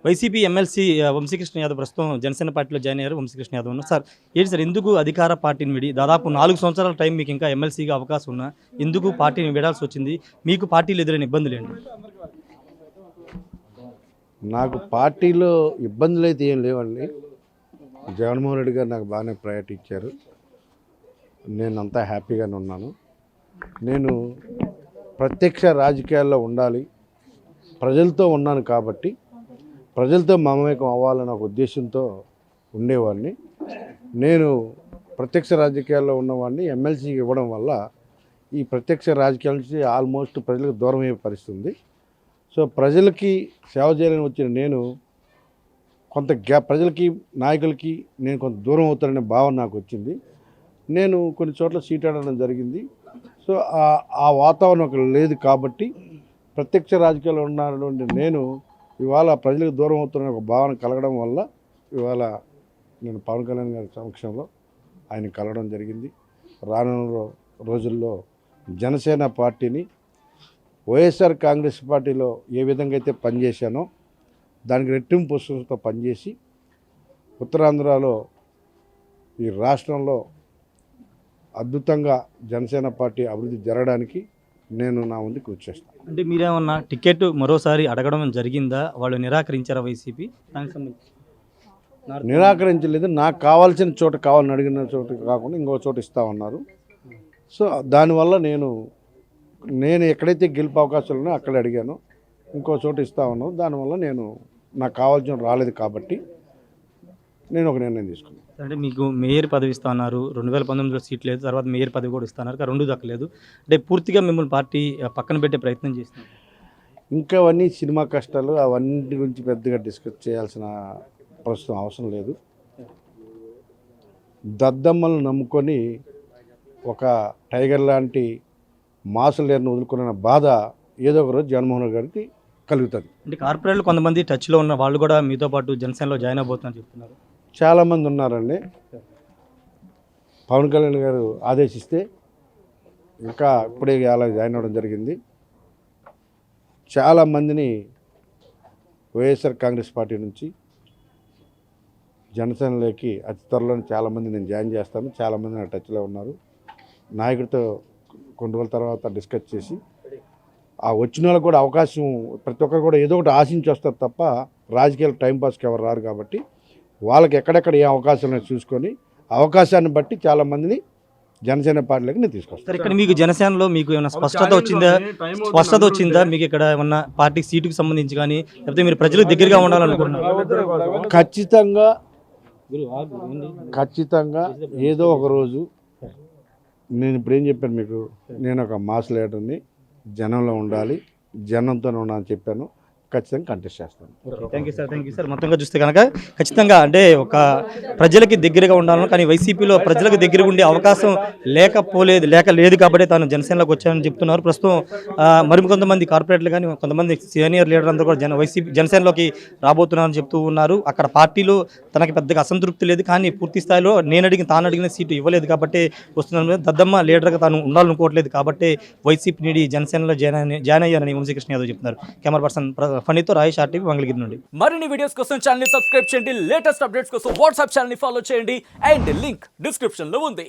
YCP MLC Vamsikrishna Yadav ప్రస్తుతం జనసేన పార్టీలో join అయ్యారు. వంశీకృష్ణ యాదవ్ ఉన్నారు. సార్ ఏంటి సార్, ఎందుకు అధికార పార్టీని విడి దాదాపు 4 సంవత్సరాల టైం మీకు ఇంకా ఎమ్మెల్సీగా అవకాశం ఉన్నా ఎందుకు పార్టీని విడాల్సి వచ్చింది? మీకు పార్టీలు ఎదురైన ఇబ్బందులు ఏంటి? నాకు పార్టీలో ఇబ్బందులు అయితే ఏం లేవండి. జగన్మోహన్ రెడ్డి గారు నాకు బాగానే ప్రయారిటీ ఇచ్చారు. నేను అంతా హ్యాపీగానే ఉన్నాను. నేను ప్రత్యక్ష రాజకీయాల్లో ఉండాలి, ప్రజలతో ఉన్నాను కాబట్టి ప్రజలతో మమేకం అవ్వాలన్న ఒక ఉద్దేశంతో ఉండేవాడిని. నేను ప్రత్యక్ష రాజకీయాల్లో ఉన్నవాడిని ఎమ్మెల్సీకి ఇవ్వడం వల్ల ఈ ప్రత్యక్ష రాజకీయాల నుంచి ఆల్మోస్ట్ ప్రజలకు దూరం అయ్యే పరిస్థితి ఉంది. సో ప్రజలకి సేవ చేయాలని వచ్చిన నేను కొంత ప్రజలకి నాయకులకి నేను కొంత దూరం అవుతాననే భావన నాకు వచ్చింది. నేను కొన్ని చోట్ల సీట్ ఆడడం జరిగింది. సో ఆ వాతావరణం అక్కడ లేదు కాబట్టి ప్రత్యక్ష రాజకీయాల్లో ఉన్నటువంటి నేను ఇవాళ ప్రజలకు దూరం అవుతున్న ఒక భావన కలగడం వల్ల ఇవాళ నేను పవన్ కళ్యాణ్ గారి సమక్షంలో ఆయన కలవడం జరిగింది. రానున్న రోజుల్లో జనసేన పార్టీని వైఎస్ఆర్ కాంగ్రెస్ పార్టీలో ఏ విధంగా అయితే పనిచేశానో దానికి రెట్టింపు పుస్తకంతో పనిచేసి ఉత్తరాంధ్రలో ఈ రాష్ట్రంలో అద్భుతంగా జనసేన పార్టీ అభివృద్ధి జరగడానికి నేను నా ముందు కృషి చేస్తాను. అంటే మీరేమన్నా టికెట్ మరోసారి అడగడం జరిగిందా? వాళ్ళు నిరాకరించారా వైసీపీ? దానికి సంబంధించి నిరాకరించలేదు. నాకు కావాల్సిన చోట కావాలని అడిగిన చోట కాకుండా ఇంకో చోట ఇస్తామన్నారు. సో దానివల్ల నేను ఎక్కడైతే గెలుపు అవకాశాలు ఉన్నాయో అక్కడ అడిగాను, ఇంకో చోట ఇస్తామన్నారు. దానివల్ల నాకు కావాల్సిన రాలేదు కాబట్టి నేను ఒక నిర్ణయం తీసుకున్నాను. అంటే మీకు మేయర్ పదవి ఇస్తా అన్నారు, 2019లో సీట్ లేదు, తర్వాత మేయర్ పదవి కూడా ఇస్తున్నారు, రెండు దక్కలేదు. అంటే పూర్తిగా మిమ్మల్ని పార్టీ పక్కన పెట్టే ప్రయత్నం చేస్తున్నారు. ఇంకా అవన్నీ సినిమా కష్టాలు, అవన్నీ గురించి పెద్దగా డిస్కస్ చేయాల్సిన ప్రస్తుతం అవసరం లేదు. దద్దమ్మలను నమ్ముకొని ఒక టైగర్ లాంటి మాసులు లేని వదులుకున్న బాధ ఏదో ఒక రోజు జగన్మోహన్ రెడ్డి గారికి కలుగుతుంది. అంటే కార్పొరేట్లు కొంతమంది టచ్లో ఉన్న వాళ్ళు కూడా మీతో పాటు జనసేనలో జాయిన్ అవబోతున్నారు చెప్తున్నారు. చాలామంది ఉన్నారండి. పవన్ కళ్యాణ్ గారు ఆదేశిస్తే ఇంకా ఇప్పుడే అలా జాయిన్ అవ్వడం జరిగింది. చాలామందిని వైఎస్ఆర్ కాంగ్రెస్ పార్టీ నుంచి జనసేనలోకి అతి త్వరలో చాలామంది నేను జాయిన్ చేస్తాను. చాలామంది నా టచ్లో ఉన్నారు. నాయకుడితో కొన్ని రోజుల తర్వాత డిస్కస్ చేసి ఆ వచ్చిన వాళ్ళకి కూడా అవకాశం, ప్రతి ఒక్కరు కూడా ఏదో ఒకటి ఆశించి వస్తారు తప్ప రాజకీయాలు టైంపాస్కి ఎవరు రారు కాబట్టి వాళ్ళకి ఎక్కడెక్కడ ఏ అవకాశాలను చూసుకొని అవకాశాన్ని బట్టి చాలామందిని జనసేన పార్టీలోకి నేను తీసుకొస్తాను. ఇక్కడ మీకు జనసేనలో మీకు ఏమైనా స్పష్టత వచ్చిందా? మీకు ఇక్కడ ఏమన్నా పార్టీ సీటుకి సంబంధించి కానీ, లేకపోతే మీరు ప్రజలకు దగ్గరగా ఉండాలనుకుంటున్నారు? ఖచ్చితంగా ఏదో ఒక రోజు నేను ఇప్పుడు ఏం చెప్పాను మీకు, నేను ఒక మాస్ లీడర్ని, జనంలో ఉండాలి, జనంతో ఉండాలని చెప్పాను. ఖచ్చితంగా కంటెస్ట్ చేస్తాను. Thank you sir. మొత్తంగా చూస్తే కనుక ఖచ్చితంగా అంటే ఒక ప్రజలకి దగ్గరగా ఉండాలని, కానీ వైసీపీలో ప్రజలకు దగ్గర ఉండే అవకాశం లేదు కాబట్టి తాను జనసేనలోకి వచ్చానని చెప్తున్నారు. ప్రస్తుతం మరికొంతమంది కార్పొరేట్లు కానీ కొంతమంది సీనియర్ లీడర్ అందరూ కూడా జనసేనలోకి రాబోతున్నారని చెప్తూ ఉన్నారు. అక్కడ పార్టీలో తనకి పెద్దగా అసంతృప్తి లేదు, కానీ పూర్తి స్థాయిలో తాను అడిగిన సీటు ఇవ్వలేదు కాబట్టి వస్తున్నాను. దద్దమ్మ లీడర్గా తాను ఉండాలనుకోవట్లేదు కాబట్టి వైసీపీ నీడి జనసేనలో జాయిన్ అయ్యారని వంశీకృష్ణ యాదవ్ చెప్తున్నారు. Camera person ఫణితో Rayesh, RTV, Mangalagiri నుండి. మరిన్ని వీడియోస్ కోసం ఛానల్ ని సబ్స్క్రైబ్ చేయండి. లేటెస్ట్ అప్డేట్స్ కోసం వాట్సాప్ ఛానల్ ని ఫాలో చేయండి. అండ్ లింక్ డిస్క్రిప్షన్ లో ఉంది.